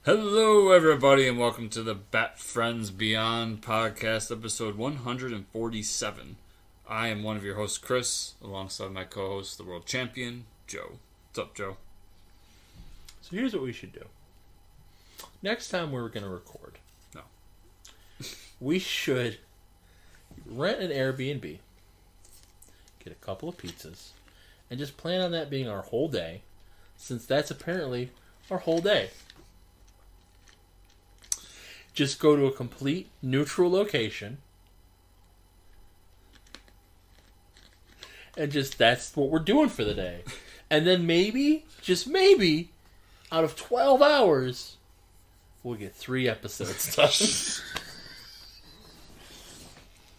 Hello, everybody, and welcome to the Bat Friends Beyond podcast, episode 147. I am one of your hosts, Chris, alongside my co-host, the world champion, Joe. What's up, Joe? So here's what we should do. Next time we're going to record, we should rent an Airbnb, get a couple of pizzas, and just plan on that being our whole day, since that's apparently our whole day. Just go to a complete neutral location, and just that's what we're doing for the day. And then maybe, just maybe, out of 12 hours, we'll get 3 episodes done.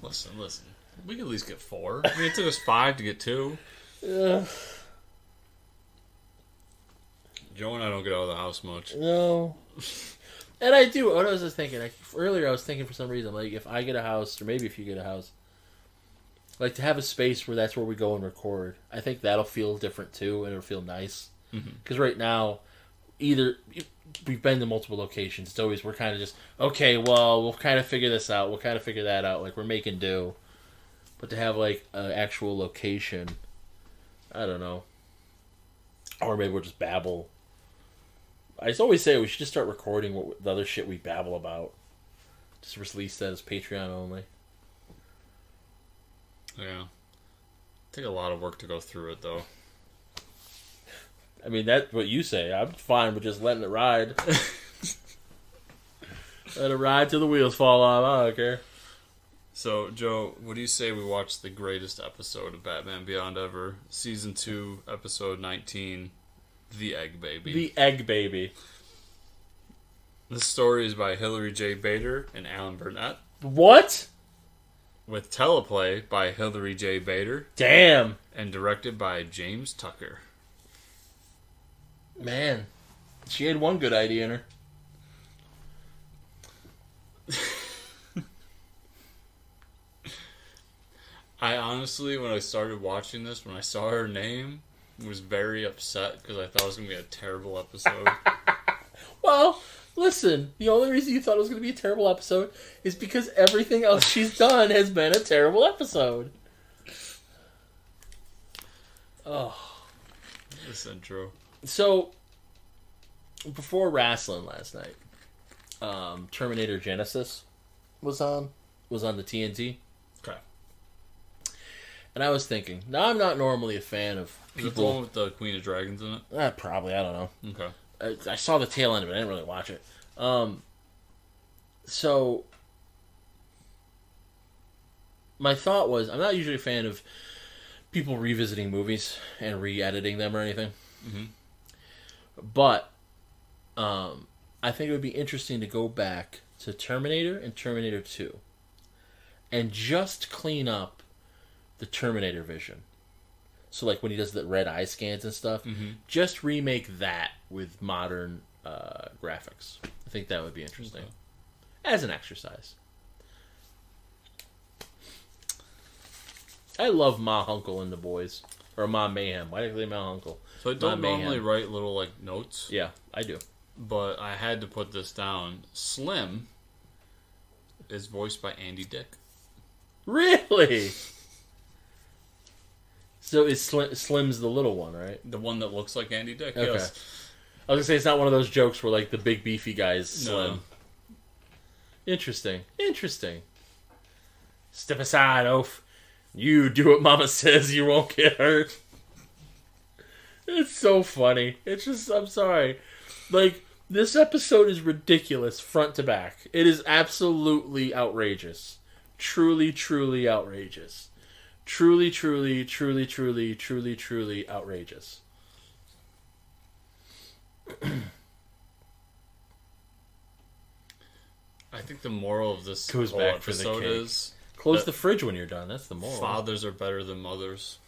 Listen. We can at least get 4. I mean, it took us 5 to get 2. Joe and I don't get out of the house much. No. And I do. What I was just thinking, earlier I was thinking for some reason, like, if I get a house, or maybe if you get a house, like, to have a space where that's where we go and record, I think that'll feel different, too, and it'll feel nice. Because right now, either we've been to multiple locations, it's always, we're kind of just, okay, well, we'll kind of figure this out, we'll kind of figure that out, like, we're making do. But to have, like, an actual location, I don't know. Or maybe we'll just babble. I just always say we should just start recording what the other shit we babble about. Just release that as Patreon only. Yeah. Take a lot of work to go through it, though. I mean, that's what you say. I'm fine with just letting it ride. Let it ride till the wheels fall off. I don't care. So, Joe, what do you say we watch the greatest episode of Batman Beyond ever? Season 2, episode 19, The Eggbaby. The Eggbaby. This story is by Hilary J. Bader and Alan Burnett. What? With teleplay by Hilary J. Bader. Damn. And directed by James Tucker. Man. She had one good idea in her. I honestly, when I started watching this, when I saw her name, was very upset because I thought it was going to be a terrible episode. Well, listen, the only reason you thought it was going to be a terrible episode is because everything else she's done has been a terrible episode. Oh. This intro. So, before wrestling last night, Terminator Genesis was on the TNT. Okay. And I was thinking, now I'm not normally a fan of people... Is it the one with the Queen of Dragons in it? Probably, I don't know. Okay. I saw the tail end of it, I didn't really watch it. So, my thought was, I'm not usually a fan of people revisiting movies and re-editing them or anything. But, I think it would be interesting to go back to Terminator and Terminator 2 and just clean up the Terminator vision. So, like, when he does the red eye scans and stuff, just remake that with modern graphics. I think that would be interesting. As an exercise. I love Ma Hunkle and the boys. Or Ma Mayhem. Why do you say Ma Hunkle? So I don't normally write little, like, notes. Yeah, I do. But I had to put this down. Slim is voiced by Andy Dick. Really? So is Slim's the little one, right? The one that looks like Andy Dick, Okay. yes. I was going to say, it's not one of those jokes where, like, the big beefy guy is Slim. No. Interesting. Step aside, oaf. You do what Mama says, you won't get hurt. It's so funny. It's just, I'm sorry. Like, this episode is ridiculous front to back. It is absolutely outrageous. Truly, truly outrageous. Truly, truly, truly, truly, truly, truly outrageous. I think the moral of this Goes whole back for the episode cake. is... Close the fridge when you're done. That's the moral. Fathers are better than mothers.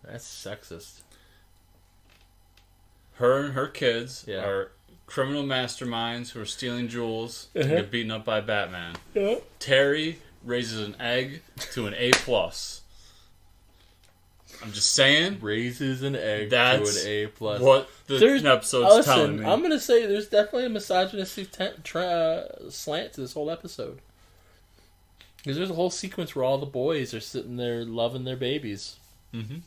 That's sexist. Her and her kids Yeah. are criminal masterminds who are stealing jewels and Uh-huh. get beaten up by Batman. Yeah. Terry raises an egg to an A+. I'm just saying. Raises an egg That's to an A+. What the episode's telling me. I'm going to say there's definitely a misogynistic slant to this whole episode. Because there's a whole sequence where all the boys are sitting there loving their babies. Mm-hmm.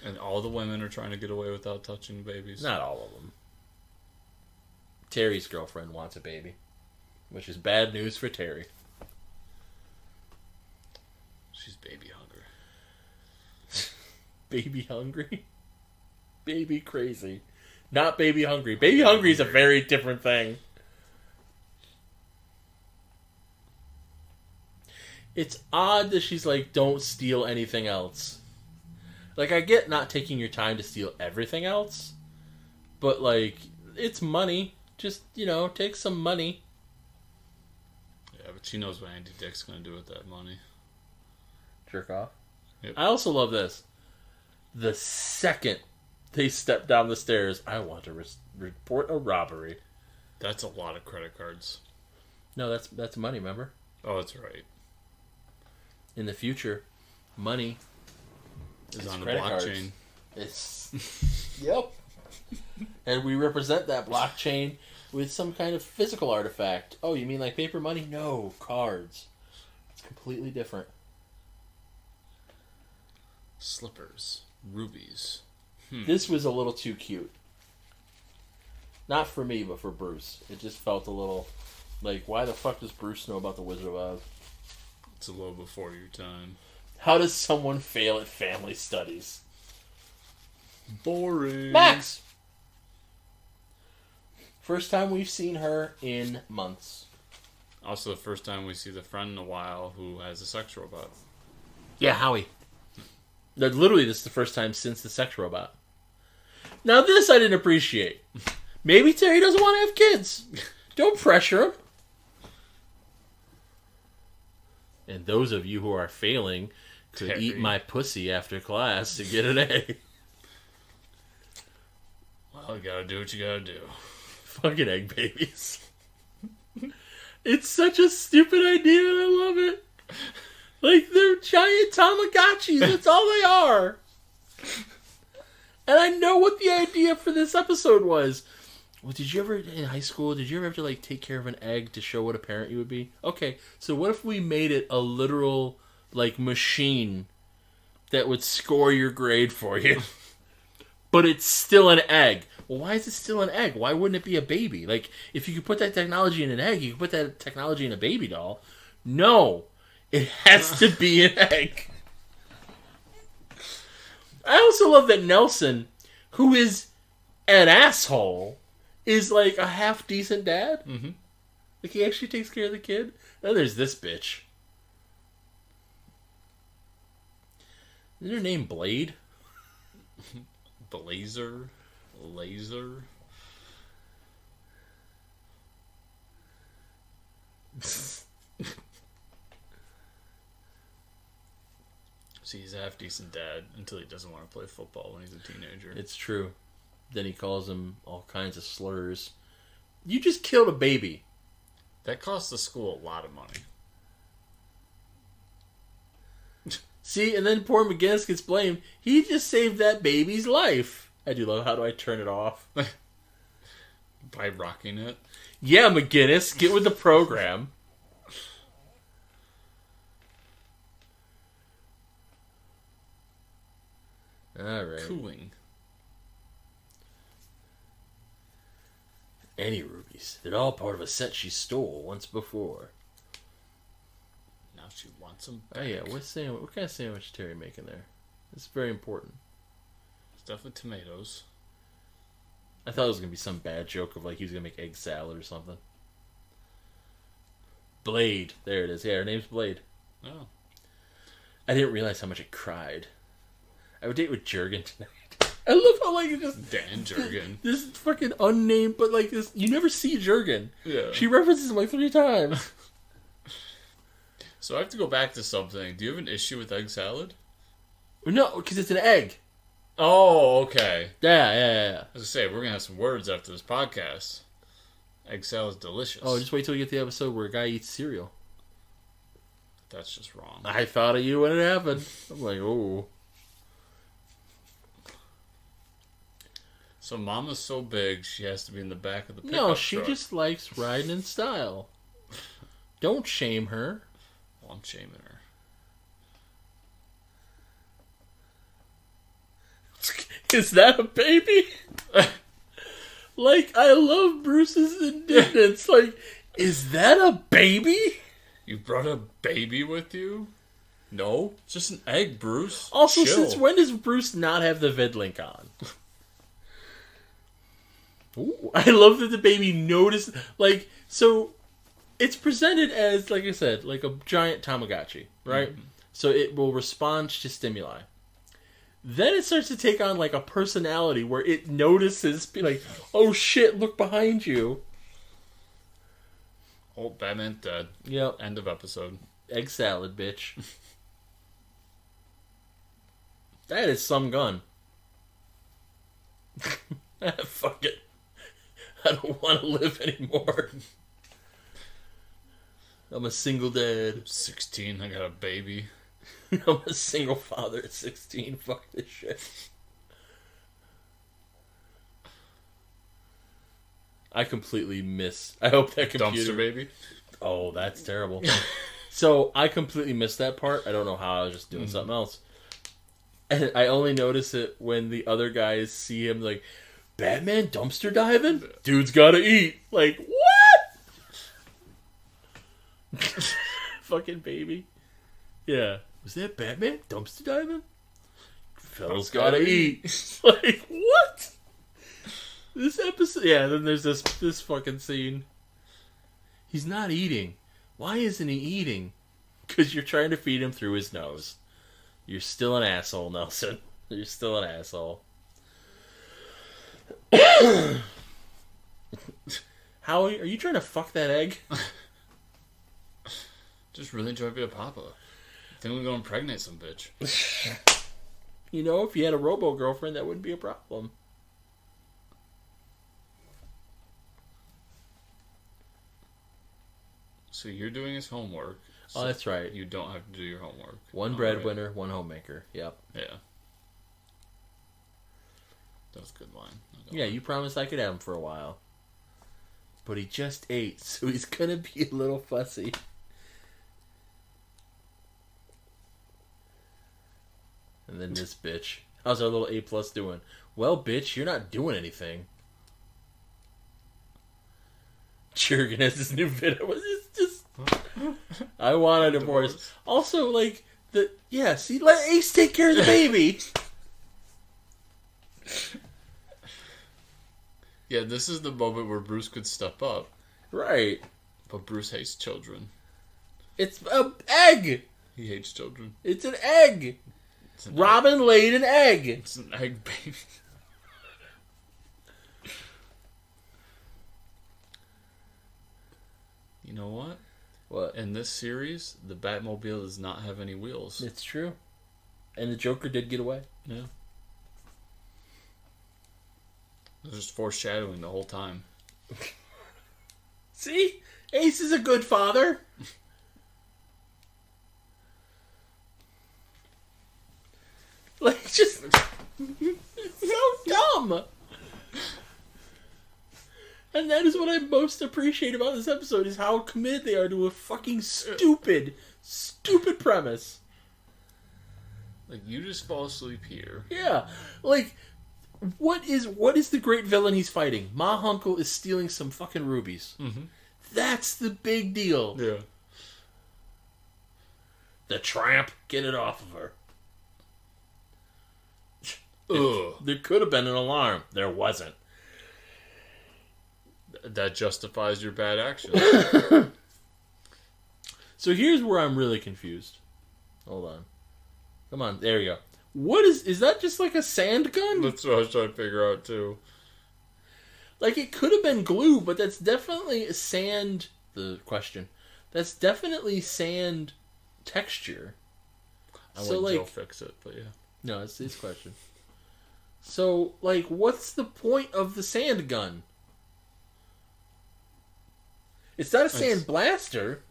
And all the women are trying to get away without touching babies. Not all of them. Terry's girlfriend wants a baby, which is bad news for Terry. She's baby hungry. Baby hungry? Baby crazy. Not baby hungry. Baby hungry is a very different thing. It's odd that she's like, don't steal anything else. Like, I get not taking your time to steal everything else, but like, it's money. Just, take some money. Yeah, but she knows what Andy Dick's going to do with that money. Jerk off. Yep. I also love this. The second they step down the stairs, I want to report a robbery. That's a lot of credit cards. No, that's money, remember? Oh, that's right. In the future, money is on the blockchain. It's yep. And we represent that blockchain with some kind of physical artifact. Oh, you mean like paper money? No, cards. It's completely different. Slippers. Rubies. This was a little too cute. Not for me, but for Bruce. It just felt a little like, why the fuck does Bruce know about the Wizard of Oz? It's a little before your time. How does someone fail at family studies? Boring. Max! First time we've seen her in months. Also the first time we see the friend in a while who has a sex robot. Yeah, Howie. Literally, this is the first time since the sex robot. Now this I didn't appreciate. Maybe Terry doesn't want to have kids. Don't pressure him. And those of you who are failing could Terry. eat my pussy after class to get an A. Well, you gotta do what you gotta do. Fucking egg babies. It's such a stupid idea and I love it. Like, they're giant Tamagotchis. That's all they are. And I know what the idea for this episode was. Well, did you ever, in high school, did you ever have to, like, take care of an egg to show what a parent you would be? Okay, so what if we made it a literal, like, machine that would score your grade for you? But it's still an egg. Well, why is it still an egg? Why wouldn't it be a baby? Like, if you could put that technology in an egg, you could put that technology in a baby doll. No. It has to be an egg. I also love that Nelson, who is an asshole, is like a half decent dad. Mm-hmm. Like, he actually takes care of the kid. Then there's this bitch. Isn't her name Blade? Blazer? Laser? See, he's a half-decent dad until he doesn't want to play football when he's a teenager. It's true. Then he calls him all kinds of slurs. You just killed a baby. That cost the school a lot of money. See, and then poor McGinnis gets blamed. He just saved that baby's life. I do love, how do I turn it off? By rocking it. Yeah, McGinnis, get with the program. Alright. Cooing. Any rubies. They're all part of a set she stole once before. Now she wants them back. Oh yeah, what kind of sandwich is Terry making there? It's very important. Stuff with tomatoes. I thought it was going to be some bad joke of like he was going to make egg salad or something. Blade. There it is. Yeah, her name's Blade. Oh. I didn't realize how much it cried. I would date with Jurgen tonight. I love how like it just Dan Jurgen. This fucking unnamed, but like this, you never see Jurgen. Yeah. She references him like 3 times. So I have to go back to something. Do you have an issue with egg salad? No, because it's an egg. Oh, okay. Yeah. I was gonna say, we're gonna have some words after this podcast. Egg salad's delicious. Oh, just wait till you get the episode where a guy eats cereal. That's just wrong. I thought of you when it happened. I'm like, oh. So Mama's so big, she has to be in the back of the pickup No, she truck. just likes riding in style. Don't shame her. Well, I'm shaming her. Is that a baby? Like, I love Bruce's indignance. Like, is that a baby? You brought a baby with you? No, it's just an egg, Bruce. Also, Chill. since when does Bruce not have the vid link on? Ooh, I love that the baby noticed. Like, so it's presented as, like I said, like a giant Tamagotchi, right? Mm-hmm. So it will respond to stimuli. Then it starts to take on like a personality where it notices, be like, oh shit, look behind you. Oh, Batman dead. Yep. End of episode. Egg salad, bitch. That is some gun. Fuck it. I don't want to live anymore. I'm a single dad. 16, I got a baby. I'm a single father at 16. Fuck this shit. I completely miss... I hope that computer... Dumpster baby? Oh, that's terrible. So, I completely missed that part. I don't know how. I was just doing something else. And I only notice it when the other guys see him like, Batman dumpster diving? Dude's gotta eat. Like, what? Fucking baby. Yeah. Was that Batman dumpster diving? Fella's gotta eat. Like, what? This episode... Yeah, then there's this fucking scene. He's not eating. Why isn't he eating? Because you're trying to feed him through his nose. You're still an asshole, Nelson. You're still an asshole. How are you trying to fuck that egg? Just really enjoy being a papa. I think we're going to impregnate some bitch. You know, if you had a robo-girlfriend, that wouldn't be a problem. So you're doing his homework. So Oh, that's right. You don't have to do your homework. One breadwinner, one homemaker. Yep. Yeah. That was a good line. Yeah, you promised I could have him for a while. But he just ate, so he's gonna be a little fussy. And then this bitch. How's our little A+ doing? Well, bitch, you're not doing anything. Jurgen has this new video. It's just... I want a divorce. Also, like, see, let Ace take care of the baby. Yeah, this is the moment where Bruce could step up. Right. But Bruce hates children. It's an egg. He hates children. It's an egg. It's an Robin egg. laid an egg. It's an egg baby. You know what? What? In this series, the Batmobile does not have any wheels. It's true. And the Joker did get away. Yeah. It was just foreshadowing the whole time. See? Ace is a good father. Like, just... It's so dumb. And that is what I most appreciate about this episode, is how committed they are to a fucking stupid premise. Like, you just fall asleep here. Yeah. Like, what is the great villain he's fighting? Ma Hunkel is stealing some fucking rubies. Mm-hmm. That's the big deal. Yeah. The tramp, get it off of her. Ugh. There could have been an alarm. There wasn't. That justifies your bad actions. So here's where I'm really confused. Hold on. Come on, there you go. What is that just like a sand gun? That's what I was trying to figure out, too. Like, it could have been glue, but that's definitely sand... The question. That's definitely sand texture. I So, let Joe like... fix it, but yeah. No, it's his question. So, like, what's the point of the sand gun? It's not a sand blaster.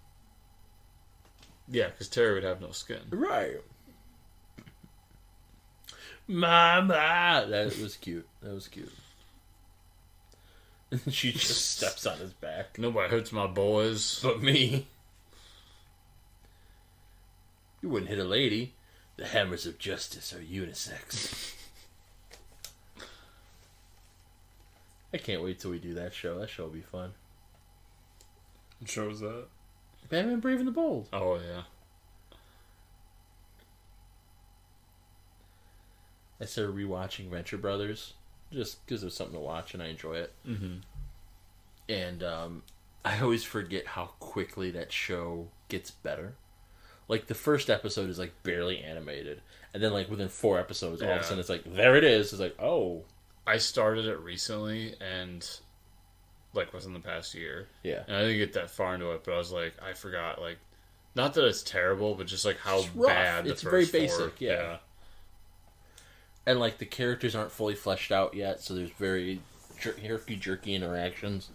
Yeah, because Terry would have no skin. Right. Mama! That was cute. That was cute. And she just steps on his back. Nobody hurts my boys. But me. You wouldn't hit a lady. The hammers of justice are unisex. I can't wait till we do that show. That show will be fun. What show was that? Batman Brave and the Bold. Oh, yeah. I started rewatching Venture Brothers just because there's something to watch and I enjoy it. Mm-hmm. And I always forget how quickly that show gets better. Like, the first episode is, like, barely animated. And then, like, within 4 episodes, all of a sudden it's like, there it is. It's like, oh. I started it recently and, like, within the past year. Yeah. And I didn't get that far into it, but I was like, I forgot, like, not that it's terrible, but just, like, how bad the it's first very 4. basic, yeah. And, like, the characters aren't fully fleshed out yet, so there's very herky-jerky interactions.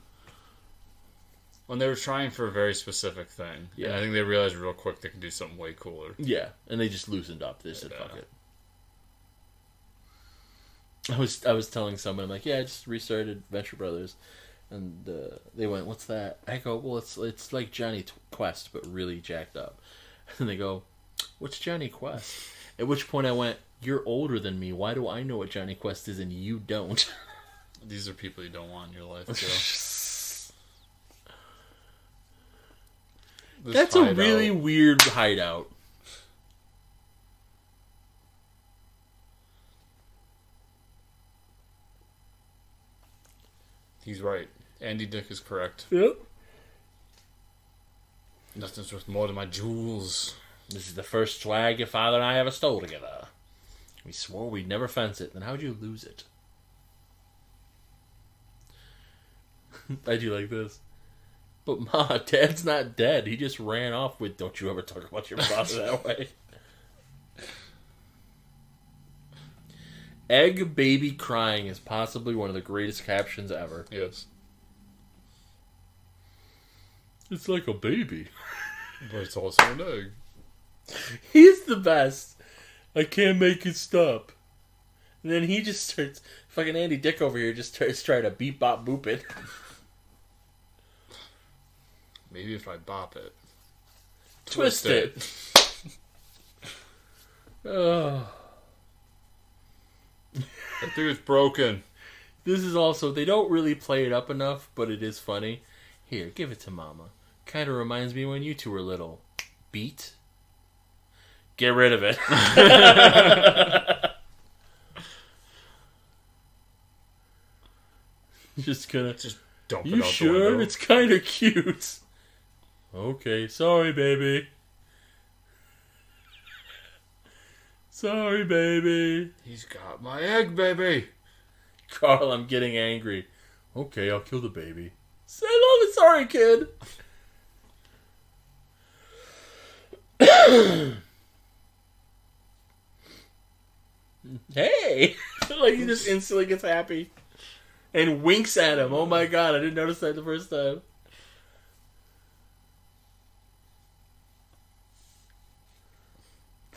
When they were trying for a very specific thing. Yeah. And I think they realized real quick they could do something way cooler. Yeah, and they just loosened up. They said, fuck it. I was telling someone, I'm like, yeah, I just restarted Venture Brothers. And they went, what's that? I go, well, it's like Johnny Quest, but really jacked up. And they go, what's Johnny Quest? At which point I went, you're older than me. Why do I know what Johnny Quest is and you don't? These are people you don't want in your life, Joe. That's a really weird hideout. He's right. Andy Dick is correct. Yep. Nothing's worth more than my jewels. This is the first swag your father and I ever stole together. We swore we'd never fence it. Then how'd you lose it? I do like this. But Ma, Dad's not dead. He just ran off with, don't you ever talk about your father that way. Eggbaby crying is possibly one of the greatest captions ever. Yes. It's like a baby. But it's also an egg. He's the best. I can't make it stop. And then he just starts, fucking Andy Dick over here just starts trying to beep bop boop it. Maybe if I bop it. Twist it. Oh. I think it's broken. This is also, they don't really play it up enough, but it is funny. Here, give it to Mama. Kind of reminds me when you two were little. Beat? Get rid of it. Just gonna... Just dump it You out sure? the window. It's kind of cute. Okay, sorry, baby. Sorry, baby. He's got my egg, baby. Carl, I'm getting angry. Okay, I'll kill the baby. Say love it, sorry, kid. Hey! Like, he just instantly gets happy. And winks at him. Oh my god, I didn't notice that the first time.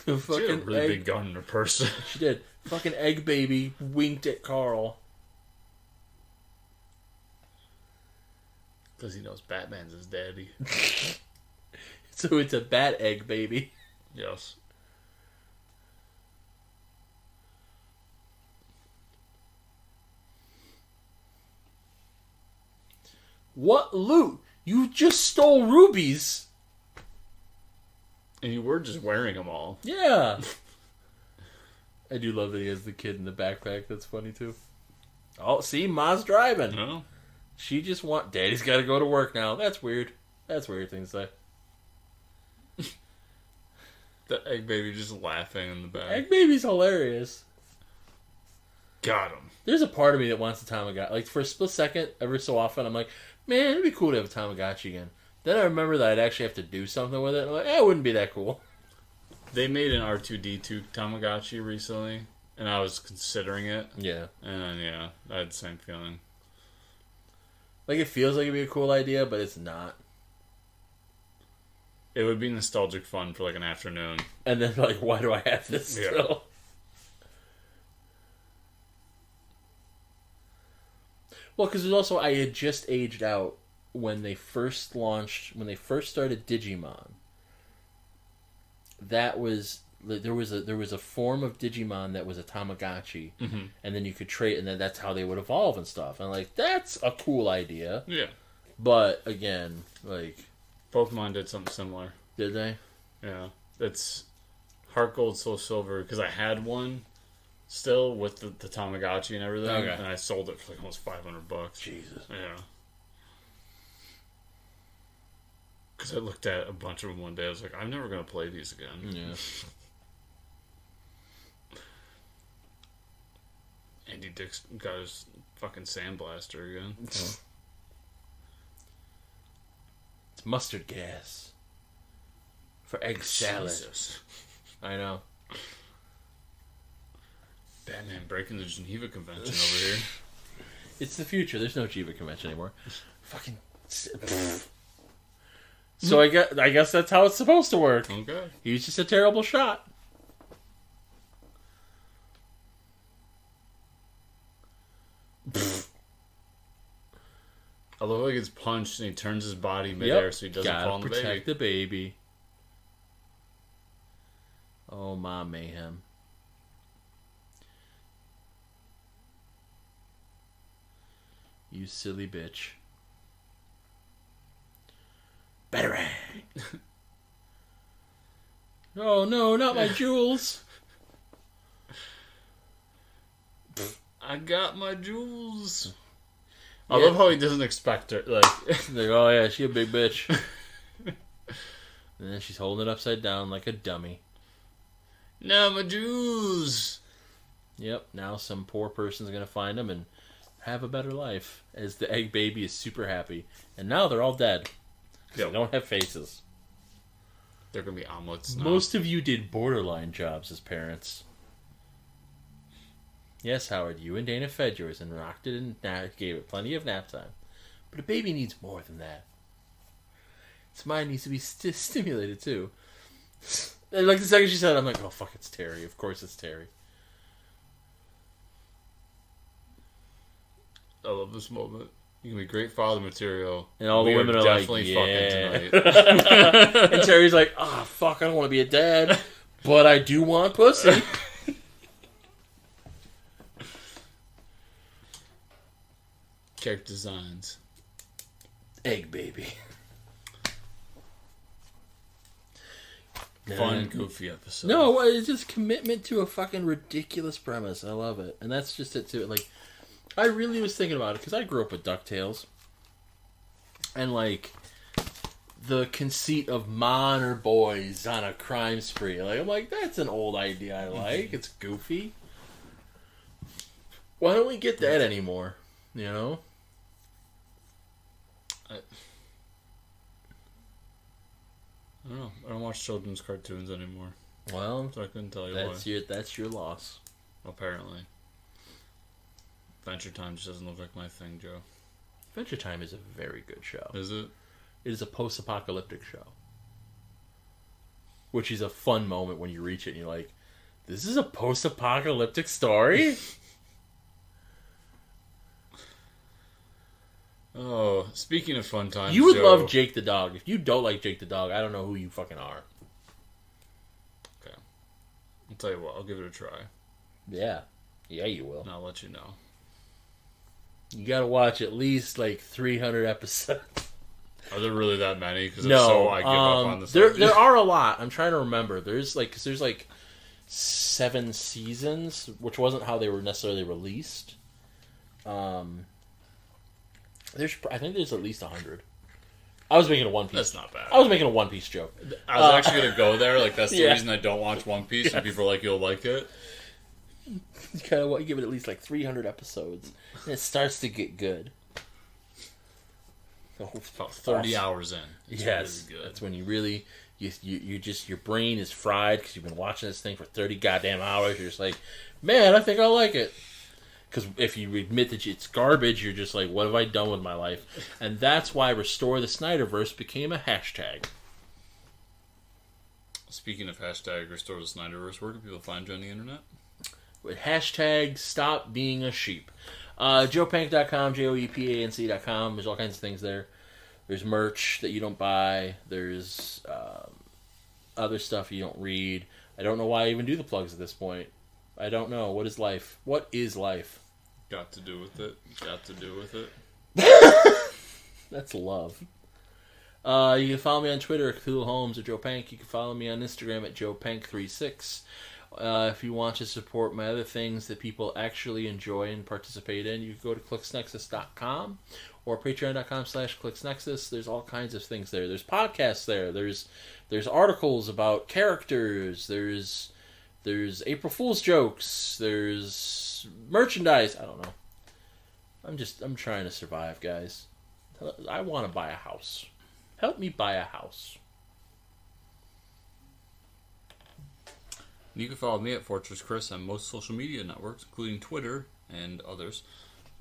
The She had a fucking really egg... big gun in her purse. She did. Fucking Eggbaby winked at Carl. Because he knows Batman's his daddy. So it's a bat egg baby. Yes. What loot? You just stole rubies. And you were just wearing them all. Yeah. I do love that he has the kid in the backpack. That's funny too. Oh, see, Ma's driving. No. She just Daddy's got to go to work now. That's weird. That's a weird thing to say. The egg baby just laughing in the back. Eggbaby's hilarious. Got him. There's a part of me that wants a Tamagotchi. Like, for a split second, every so often, I'm like, man, it'd be cool to have a Tamagotchi again. Then I remember that I'd actually have to do something with it. I'm like, it wouldn't be that cool. They made an R2-D2 Tamagotchi recently, and I was considering it. Yeah. And then, yeah, I had the same feeling. Like, it feels like it'd be a cool idea, but it's not. It would be nostalgic fun for like an afternoon. And then, like, why do I have this still? Well, because there's also I had just aged out when they first started Digimon. That was there was a form of Digimon that was a Tamagotchi, and then you could trade, and then that's how they would evolve and stuff. And like that's a cool idea. Yeah. But again, like Pokemon did something similar. Did they? Yeah. It's Heart Gold, Soul Silver, because I had one still with the Tamagotchi and everything, and I sold it for like almost $500. Jesus. Yeah. Because I looked at a bunch of them one day, I was like, I'm never going to play these again. Yeah. Andy Dick's got his fucking sandblaster again. It's mustard gas. For egg salad. Jesus. I know. Batman breaking the Geneva Convention over here. It's the future. There's no Geneva Convention anymore. Fucking. So I guess that's how it's supposed to work. Okay. He was just a terrible shot. I love how he gets punched and he turns his body midair so he doesn't fall on the baby. Protect the baby. Oh, my mayhem. You silly bitch. Batarang! Oh no, not my jewels! I got my jewels. I love how he doesn't expect her. Like, oh yeah, she a big bitch. And then she's holding it upside down like a dummy. No, my jewels. Yep, now some poor person's gonna find them and have a better life. As the Eggbaby is super happy. And now they're all dead. Because they don't have faces. They're gonna be omelets now. Most of you did borderline jobs as parents. Yes, Howard, you and Dana fed yours and rocked it and gave it plenty of nap time. But a baby needs more than that. Its mind needs to be stimulated too. And like the second she said it, I'm like, oh fuck, it's Terry. Of course it's Terry. I love this moment. You can be great father material. And all the women are definitely like, yeah. fucking tonight. And Terry's like, oh fuck, I don't want to be a dad, but I do want pussy. Character designs. Eggbaby. Fun, goofy episode. No, it's just commitment to a fucking ridiculous premise. I love it. And that's just it too. Like, I really was thinking about it because I grew up with DuckTales. And like, the conceit of Monner boys on a crime spree. Like, I'm like, that's an old idea I like. It's goofy. Why don't we get that anymore? You know? I don't know. I don't watch children's cartoons anymore. Well, so I couldn't tell you why. That's your loss. Apparently. Adventure Time just doesn't look like my thing, Joe. Adventure Time is a very good show. Is it? It is a post-apocalyptic show. Which is a fun moment when you reach it and you're like, this is a post-apocalyptic story? Oh, speaking of fun times, you would Joe, love Jake the Dog. If you don't like Jake the Dog, I don't know who you fucking are. Okay. I'll tell you what, I'll give it a try. Yeah. Yeah, you will. And I'll let you know. You gotta watch at least like 300 episodes. Are there really that many? Because no, if so, I give up on this. There are a lot. I'm trying to remember. There's like 7 seasons, which wasn't how they were necessarily released. I think there's at least 100. I was making a One Piece. That's not bad. I was making a One Piece joke. I was actually going to go there. Like, that's the Yeah. reason I don't watch One Piece. Yes. And people are like, you'll like it. You kind of want to give it at least like 300 episodes. And it starts to get good. About 30 hours in. It's yes. really good. That's when you really... You just... Your brain is fried because you've been watching this thing for 30 goddamn hours. You're just like, man, I think I like it. Because if you admit that it's garbage, you're just like, what have I done with my life? And that's why Restore the Snyderverse became a hashtag. Speaking of hashtag Restore the Snyderverse, where can people find you on the internet? With hashtag Stop Being a Sheep. JoePank.com, JoePanc.com. There's all kinds of things there. There's merch that you don't buy. There's other stuff you don't read. I don't know why I even do the plugs at this point. I don't know. What is life? What is life? Got to do with it. Got to do with it. That's love. You can follow me on Twitter at Cthulhu Holmes or Joe Pank. You can follow me on Instagram at JoePank36. If you want to support my other things that people actually enjoy and participate in, you can go to clicksnexus.com or patreon.com/clicksnexus. There's all kinds of things there. There's podcasts there. There's articles about characters. There's April Fool's jokes. There's merchandise. I don't know. I'm trying to survive, guys. I want to buy a house. Help me buy a house. You can follow me at Fortress Chris on most social media networks, including Twitter and others.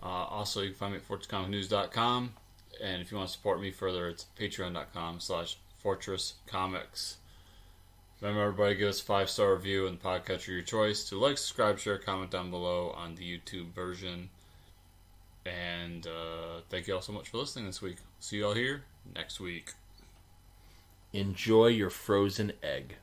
Also, you can find me at FortressComicNews.com. And if you want to support me further, it's patreon.com/FortressComics. Remember, everybody, give us a 5-star review in the podcatcher of your choice. To like, subscribe, share, comment down below on the YouTube version. And thank you all so much for listening this week. See you all here next week. Enjoy your frozen egg.